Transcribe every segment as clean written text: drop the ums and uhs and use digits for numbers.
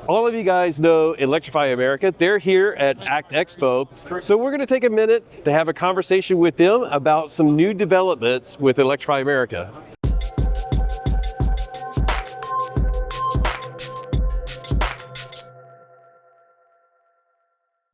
All of you guys know Electrify America. They're here at ACT Expo. So we're going to take a minute to have a conversation with them about some new developments with Electrify America.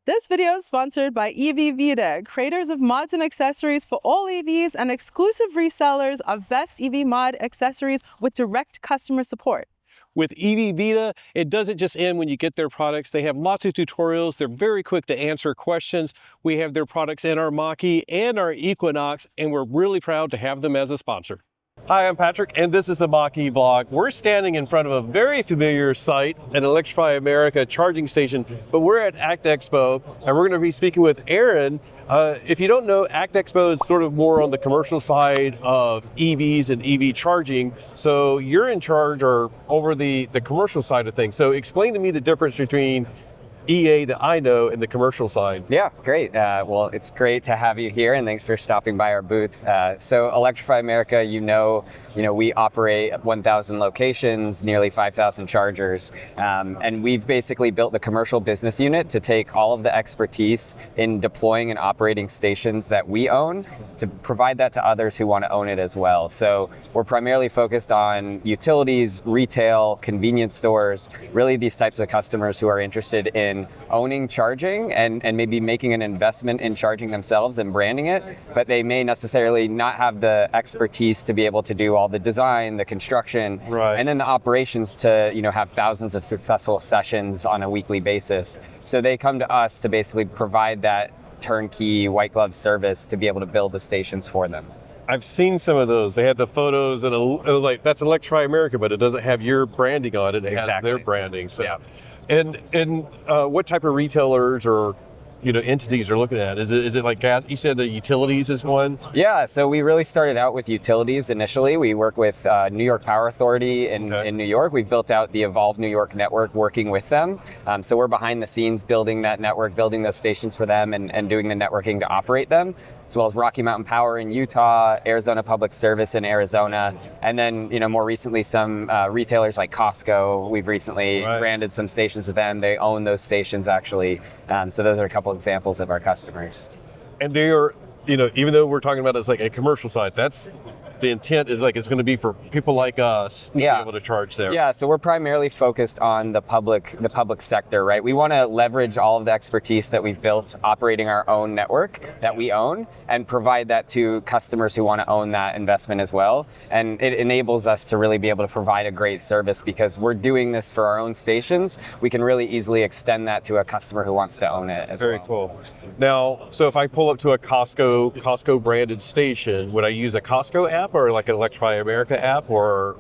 This video is sponsored by EV Vita, creators of mods and accessories for all EVs and exclusive resellers of best EV mod accessories with direct customer support. With EV Vita, it doesn't just end when you get their products. They have lots of tutorials. They're very quick to answer questions. We have their products in our Mach-E and our Equinox, and we're really proud to have them as a sponsor. Hi, I'm Patrick, and this is the Mach-E vlog. We're standing in front of a very familiar site, an Electrify America charging station, but we're at ACT Expo, and we're going to be speaking with Aaron. If you don't know, ACT Expo is sort of more on the commercial side of EVs and EV charging, so you're in charge or over the commercial side of things. So explain to me the difference between EA that I know and the commercial side. Yeah, great. Well, it's great to have you here, and thanks for stopping by our booth. So Electrify America, you know, we operate 1,000 locations, nearly 5,000 chargers, and we've basically built the commercial business unit to take all of the expertise in deploying and operating stations that we own to provide that to others who want to own it as well. So we're primarily focused on utilities, retail, convenience stores, really these types of customers who are interested in owning charging and maybe making an investment in charging themselves and branding it, but they may necessarily not have the expertise to be able to do all the design, the construction, and then the operations to have thousands of successful sessions on a weekly basis. So they come to us to basically provide that turnkey white glove service to be able to build the stations for them. I've seen some of those. They had the photos and like that's Electrify America, but it doesn't have your branding on it. It has their branding. So. Yeah. And what type of retailers or entities are looking at? Is it like gas? You said the utilities is one? Yeah, so we really started out with utilities initially. We work with New York Power Authority in New York. We've built out the Evolve New York network working with them. So we're behind the scenes building that network, building those stations for them and doing the networking to operate them, as well as Rocky Mountain Power in Utah, Arizona Public Service in Arizona, and then more recently some retailers like Costco. We've recently branded some stations with them. They own those stations actually. So those are a couple examples of our customers. And they are, even though we're talking about it as like a commercial side, that's the intent is like it's going to be for people like us to be able to charge there. Yeah, so we're primarily focused on the public sector, right? We want to leverage all of the expertise that we've built operating our own network that we own and provide that to customers who want to own that investment as well. And it enables us to really be able to provide a great service because we're doing this for our own stations. We can really easily extend that to a customer who wants to own it as well. Very cool. Now, so if I pull up to a Costco branded station, would I use a Costco app or like an Electrify America app, or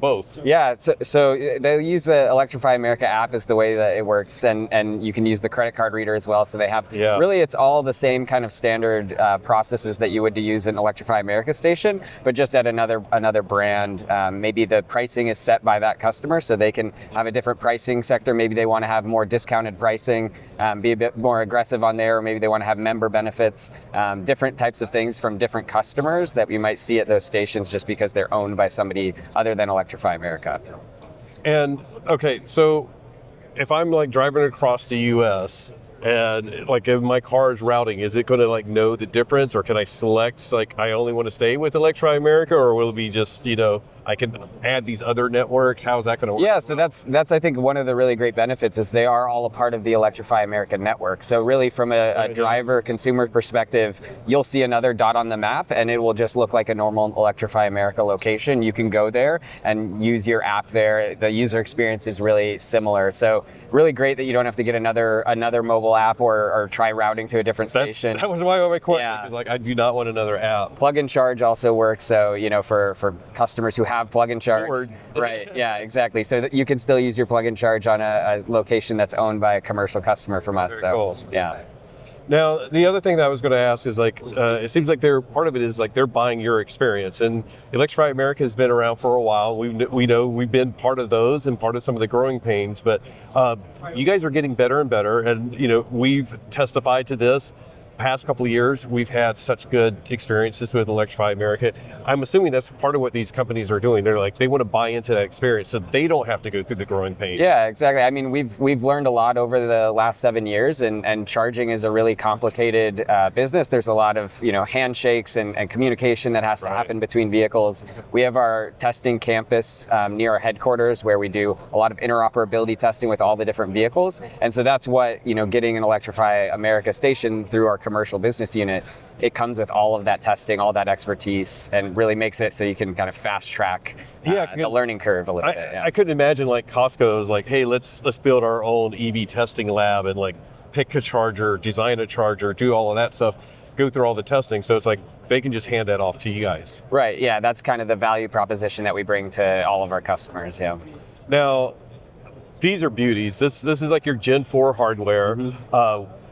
both? Yeah, so they use the Electrify America app is the way that it works, and you can use the credit card reader as well. So they have really it's all the same kind of standard processes that you would use an Electrify America station, but just at another brand. Maybe the pricing is set by that customer, so they can have a different pricing sector. Maybe they want to have more discounted pricing, be a bit more aggressive on there, or maybe they want to have member benefits, different types of things from different customers that we might see at those stations just because they're owned by somebody other than Electrify America. And okay, so if I'm like driving across the US and like if my car is routing, is it going to like know the difference, or can I select like I only want to stay with Electrify America, or will it be just I can add these other networks? How's that going to work? Yeah, so that's I think one of the really great benefits is they are all a part of the Electrify America network. So really from a driver consumer perspective, you'll see another dot on the map and it will just look like a normal Electrify America location. You can go there and use your app there. The user experience is really similar. So really great that you don't have to get another mobile app or try routing to a different station. That was my question, because like I do not want another app. Plug and charge also works. So for customers who have plug and charge. Right, yeah, exactly. So that you can still use your plug and charge on a location that's owned by a commercial customer from us. Very cool. Yeah. Now, the other thing that I was going to ask is like, it seems like part of it is like they're buying your experience, and Electrify America has been around for a while. We know we've been part of those and part of some of the growing pains, but you guys are getting better and better, and we've testified to this. past couple of years, we've had such good experiences with Electrify America. I'm assuming that's part of what these companies are doing. They're like, they want to buy into that experience so they don't have to go through the growing pains. Yeah, exactly. I mean, we've learned a lot over the last 7 years, and charging is a really complicated business. There's a lot of handshakes and communication that has to happen between vehicles. We have our testing campus near our headquarters where we do a lot of interoperability testing with all the different vehicles, and so that's what getting an Electrify America station through our commercial business unit. It comes with all of that testing, all that expertise, and really makes it so you can kind of fast track the learning curve a little bit. Yeah. I couldn't imagine like Costco is like, hey, let's build our own EV testing lab and like pick a charger, design a charger, do all of that stuff, go through all the testing. So it's like they can just hand that off to you guys. Right. Yeah, that's kind of the value proposition that we bring to all of our customers. Yeah. Now, these are beauties. This is like your Gen 4 hardware.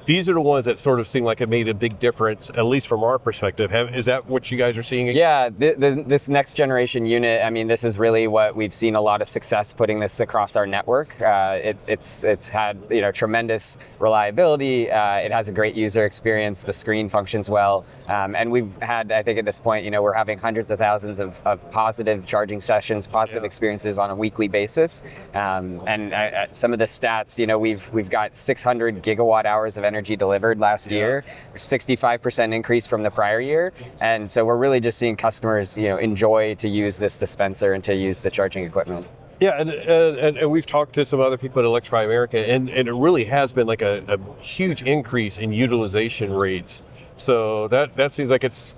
These are the ones that sort of seem like it made a big difference, at least from our perspective. Is that what you guys are seeing? Yeah, this next generation unit, I mean, this is really what we've seen a lot of success putting this across our network. It's had tremendous reliability. It has a great user experience. The screen functions well. And we've had, I think at this point, we're having hundreds of thousands of positive charging sessions, positive experiences on a weekly basis. And some of the stats, we've got 600 gigawatt hours of energy delivered last year, 65% increase from the prior year. And so we're really just seeing customers, enjoy to use this dispenser and to use the charging equipment. Yeah, and we've talked to some other people at Electrify America, and it really has been like a huge increase in utilization rates. So that seems like it's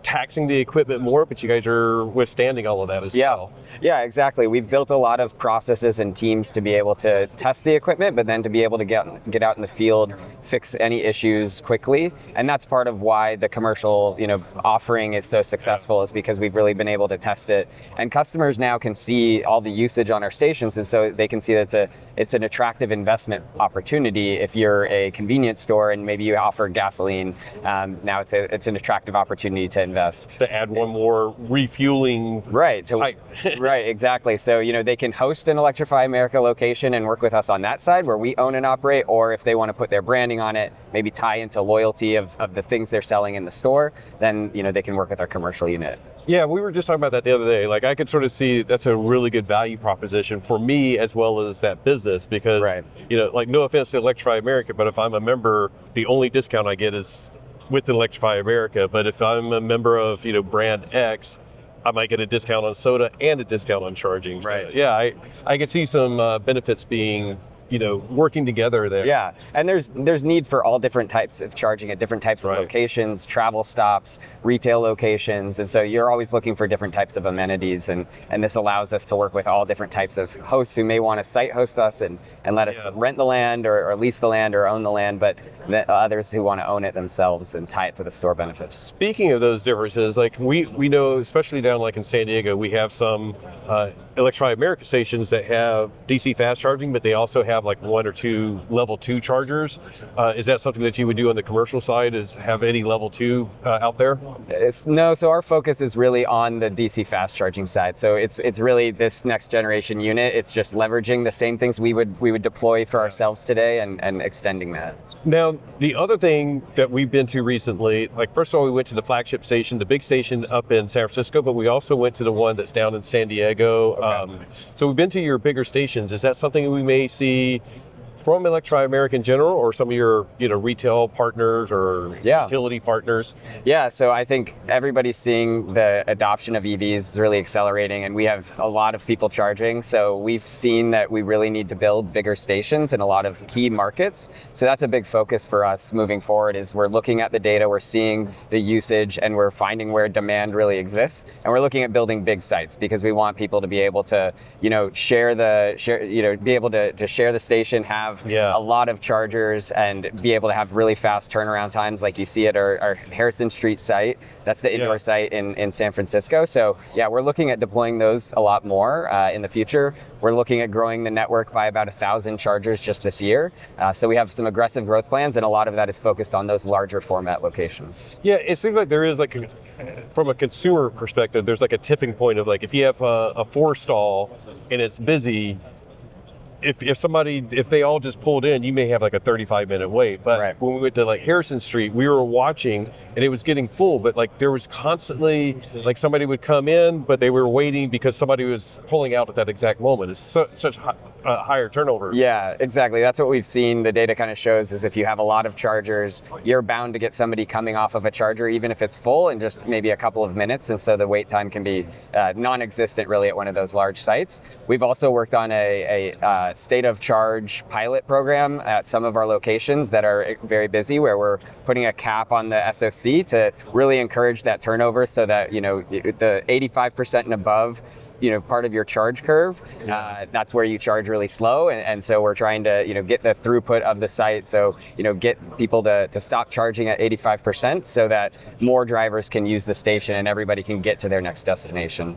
taxing the equipment more, but you guys are withstanding all of that as well. Yeah, exactly. We've built a lot of processes and teams to be able to test the equipment, but then to be able to get out in the field, fix any issues quickly. And that's part of why the commercial, offering is so successful, is because we've really been able to test it. And customers now can see all the usage on our stations, and so they can see that it's an attractive investment opportunity. If you're a convenience store and maybe you offer gasoline, now it's an attractive opportunity to invest. To add one more refueling type. Right, exactly. So, they can host an Electrify America location and work with us on that side where we own and operate, or if they want to put their branding on it, maybe tie into loyalty of the things they're selling in the store, then, they can work with our commercial unit. Yeah, we were just talking about that the other day. Like, I could sort of see that's a really good value proposition for me as well as that business, because, like, no offense to Electrify America, but if I'm a member, the only discount I get is with Electrify America. But if I'm a member of, brand X, I might get a discount on soda and a discount on charging. Right. So, yeah, I could see some benefits being working together there. Yeah, and there's need for all different types of charging at different types of locations, travel stops, retail locations, and so you're always looking for different types of amenities, and this allows us to work with all different types of hosts who may want to site host us and let us rent the land or lease the land or own the land, but others who want to own it themselves and tie it to the store benefits. Speaking of those differences, like we know, especially down like in San Diego, we have some Electrify America stations that have DC fast charging, but they also have like 1 or 2 level 2 chargers. Is that something that you would do on the commercial side, is have any level 2 out there? No, so our focus is really on the DC fast charging side. So it's really this next generation unit. It's just leveraging the same things we would deploy for ourselves today and extending that. Now, the other thing that we've been to recently, like first of all, we went to the flagship station, the big station up in San Francisco, but we also went to the one that's down in San Diego. Okay. So we've been to your bigger stations. Is that something we may see from Electrify America in general, or some of your retail partners or utility partners? Yeah, so I think everybody's seeing the adoption of EVs is really accelerating, and we have a lot of people charging. So we've seen that we really need to build bigger stations in a lot of key markets. So that's a big focus for us moving forward, is we're looking at the data, we're seeing the usage, and we're finding where demand really exists. And we're looking at building big sites because we want people to be able to, be able to share the station, have a lot of chargers, and be able to have really fast turnaround times like you see at our Harrison Street site. That's the indoor site in San Francisco. So we're looking at deploying those a lot more in the future. We're looking at growing the network by about 1,000 chargers just this year. So we have some aggressive growth plans, and a lot of that is focused on those larger format locations. Yeah, it seems like there is from a consumer perspective, there's like a tipping point of like, if you have a 4-stall and it's busy, if they all just pulled in, you may have like a 35-minute wait. But Right. when we went to like Harrison Street, we were watching and it was getting full, but like there was constantly like somebody would come in, but they were waiting because somebody was pulling out at that exact moment. It's such higher turnover. Yeah, exactly. That's what we've seen. The data kind of shows is if you have a lot of chargers, you're bound to get somebody coming off of a charger, even if it's full, in just maybe a couple of minutes. And so the wait time can be non-existent really at one of those large sites. We've also worked on a state of charge pilot program at some of our locations that are very busy, where we're putting a cap on the SOC to really encourage that turnover, so that, you know, the 85% and above, you know, part of your charge curve, that's where you charge really slow. And so we're trying to, you know, get the throughput of the site. So, you know, get people to stop charging at 85% so that more drivers can use the station and everybody can get to their next destination.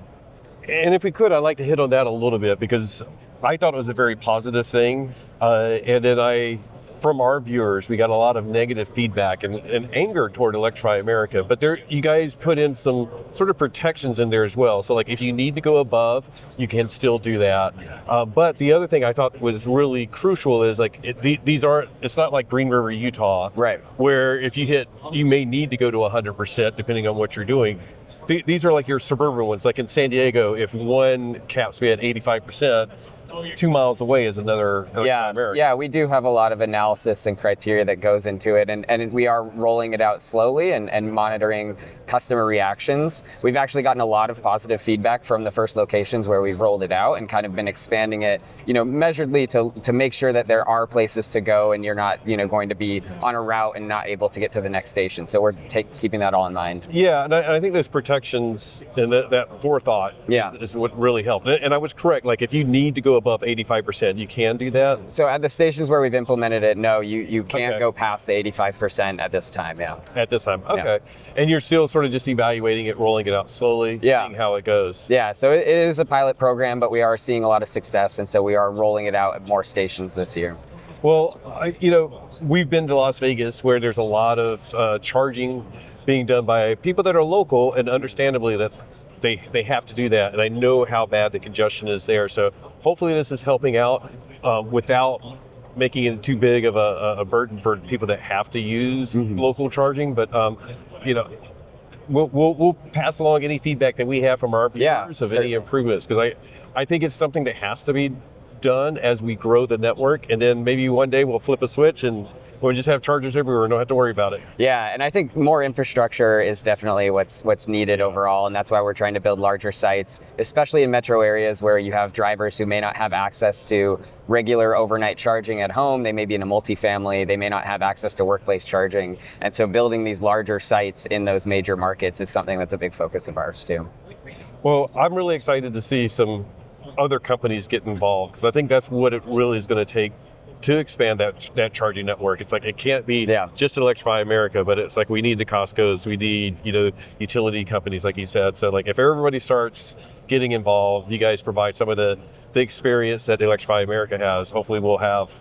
And if we could, I'd like to hit on that a little bit, because I thought it was a very positive thing. And then from our viewers, we got a lot of negative feedback and anger toward Electrify America. But you guys put in some sort of protections in there as well. So like if you need to go above, you can still do that. But the other thing I thought was really crucial is like it's not like Green River, Utah, right, where if you may need to go to 100% depending on what you're doing. These are like your suburban ones. Like in San Diego, if one caps me at 85%, 2 miles away is another Electrify America. Yeah, we do have a lot of analysis and criteria that goes into it, and we are rolling it out slowly and monitoring customer reactions. We've actually gotten a lot of positive feedback from the first locations where we've rolled it out, and kind of been expanding it, you know, measuredly to make sure that there are places to go and you're not, you know, going to be on a route and not able to get to the next station. So we're keeping that all in mind. Yeah, and I think those protections and that forethought is what really helped. And I was correct. Like if you need to go above 85%, you can do that. So at the stations where we've implemented it, no, you can't go past the 85% at this time. Yeah. At this time, okay. Yeah. And you're still sort of just evaluating it, rolling it out slowly, seeing how it goes. Yeah. So it is a pilot program, but we are seeing a lot of success, and so we are rolling it out at more stations this year. Well, you know, we've been to Las Vegas, where there's a lot of charging being done by people that are local, and understandably that they have to do that, and I know how bad the congestion is there. So hopefully this is helping out without making it too big of a burden for people that have to use local charging. But you know, we'll pass along any feedback that we have from our viewers of any improvements, because I think it's something that has to be done as we grow the network, and then maybe one day we'll flip a switch and we'll just have chargers everywhere and don't have to worry about it. Yeah, and I think more infrastructure is definitely what's needed overall, and that's why we're trying to build larger sites, especially in metro areas where you have drivers who may not have access to regular overnight charging at home. They may be in a multifamily, they may not have access to workplace charging, and so building these larger sites in those major markets is something that's a big focus of ours too. Well, I'm really excited to see some other companies get involved, because I think that's what it really is going to take to expand that charging network. It's like it can't be just Electrify America, but it's like we need the Costco's, we need, you know, utility companies like you said. So like if everybody starts getting involved, you guys provide some of the experience that Electrify America has, hopefully we'll have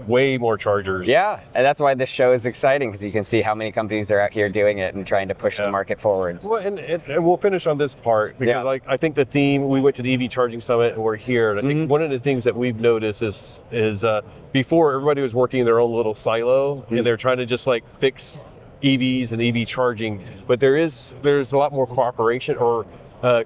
way more chargers. Yeah, and that's why this show is exciting, because you can see how many companies are out here doing it and trying to push the market forward. Well, and we'll finish on this part, because like I think the theme, we went to the EV Charging Summit and we're here, and I think one of the things that we've noticed is before everybody was working in their own little silo, and they're trying to just like fix EVs and EV charging, but there's a lot more cooperation or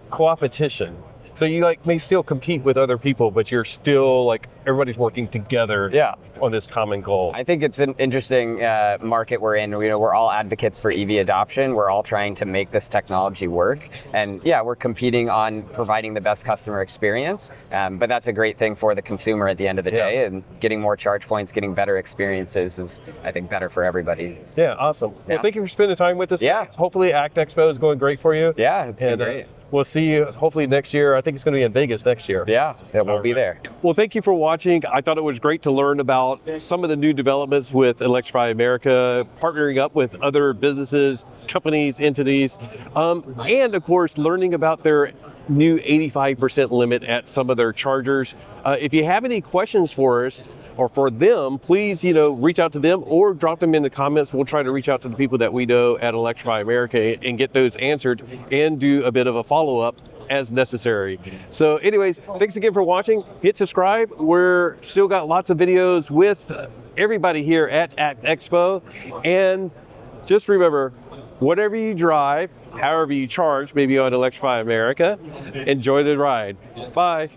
co-opetition. So you like may still compete with other people, but you're still like everybody's working together on this common goal. I think it's an interesting market we're in. You know, we're all advocates for EV adoption. We're all trying to make this technology work, and we're competing on providing the best customer experience. But that's a great thing for the consumer at the end of the day, and getting more charge points, getting better experiences is, I think, better for everybody. Yeah, awesome. Well, thank you for spending time with us. Yeah. Hopefully ACT Expo is going great for you. Yeah, it's been great. We'll see you hopefully next year. I think it's going to be in Vegas next year. Yeah, we'll be there. Well, thank you for watching. I thought it was great to learn about some of the new developments with Electrify America, partnering up with other businesses, companies, entities, and of course, learning about their new 85% limit at some of their chargers. If you have any questions for us, or for them, please, reach out to them or drop them in the comments. We'll try to reach out to the people that we know at Electrify America and get those answered and do a bit of a follow-up as necessary. So anyways, thanks again for watching. Hit subscribe. We're still got lots of videos with everybody here at Expo. And just remember, whatever you drive, however you charge, maybe on Electrify America, enjoy the ride. Bye.